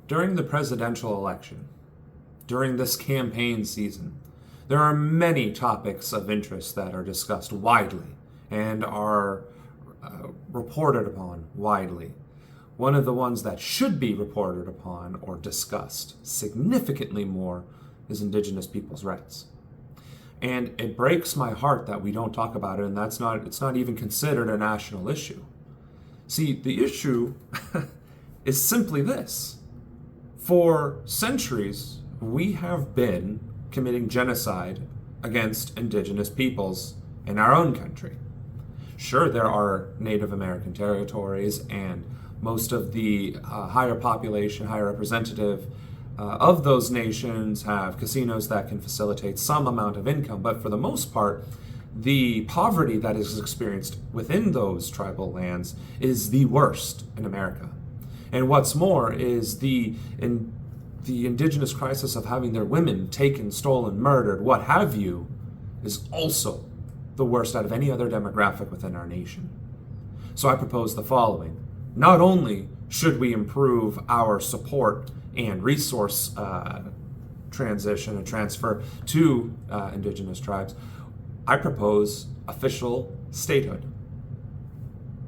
During the presidential election, during this campaign season, there are many topics of interest that are discussed widely and are reported upon widely. One of the ones that should be reported upon or discussed significantly more is Indigenous people's rights. And it breaks my heart that we don't talk about it, and it's not even considered a national issue. See, the issue is simply this. For centuries, we have been committing genocide against Indigenous peoples in our own country. Sure, there are Native American territories, and most of the higher population, higher representative of those nations have casinos that can facilitate some amount of income, but for the most part, the poverty that is experienced within those tribal lands is the worst in America. And what's more is the indigenous crisis of having their women taken, stolen, murdered, what have you, is also the worst out of any other demographic within our nation. So I propose the following. Not only should we improve our support and resource transition and transfer to indigenous tribes, I propose official statehood.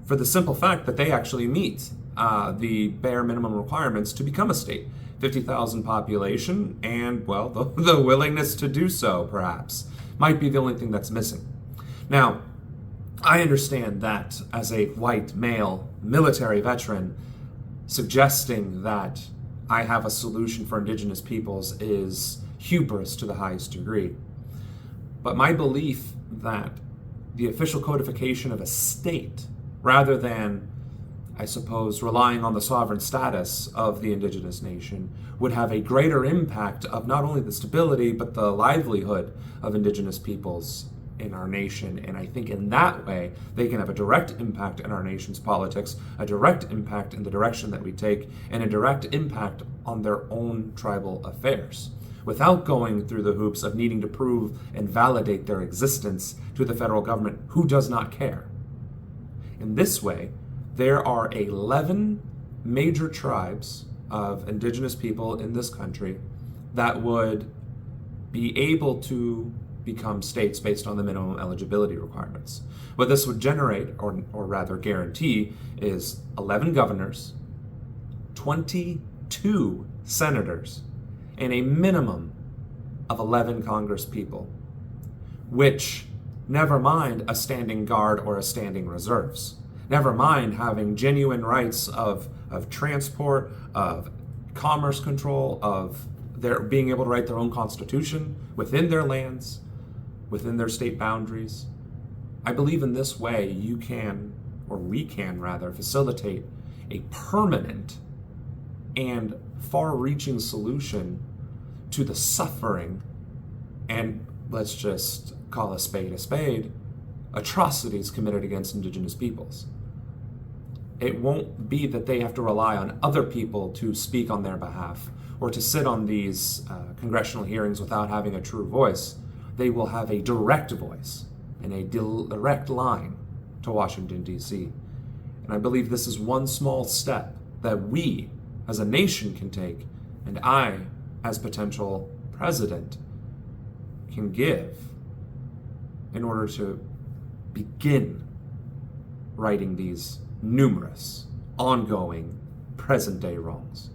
For the simple fact that they actually meet the bare minimum requirements to become a state. 50,000 population and, well, the willingness to do so, perhaps, might be the only thing that's missing. Now, I understand that as a white male military veteran, suggesting that I have a solution for Indigenous peoples is hubris to the highest degree. But my belief that the official codification of a state, rather than, I suppose, relying on the sovereign status of the indigenous nation, would have a greater impact of not only the stability, but the livelihood of indigenous peoples in our nation. And I think in that way, they can have a direct impact in our nation's politics, a direct impact in the direction that we take, and a direct impact on their own tribal affairs, without going through the hoops of needing to prove and validate their existence to the federal government, who does not care. In this way, there are 11 major tribes of indigenous people in this country that would be able to become states based on the minimum eligibility requirements. What this would generate, or rather guarantee, is 11 governors, 22 senators, and a minimum of 11 Congress people, which, never mind a standing guard or a standing reserves, never mind having genuine rights of transport, of commerce control, of their being able to write their own constitution within their lands, within their state boundaries. I believe in this way you can, or we can rather, facilitate a permanent and far-reaching solution to the suffering and, let's just call a spade, atrocities committed against Indigenous peoples. It won't be that they have to rely on other people to speak on their behalf or to sit on these congressional hearings without having a true voice. They will have a direct voice and a direct line to Washington, D.C. And I believe this is one small step that we as a nation can take, and I, as potential president, can give in order to begin righting these numerous, ongoing, present-day wrongs.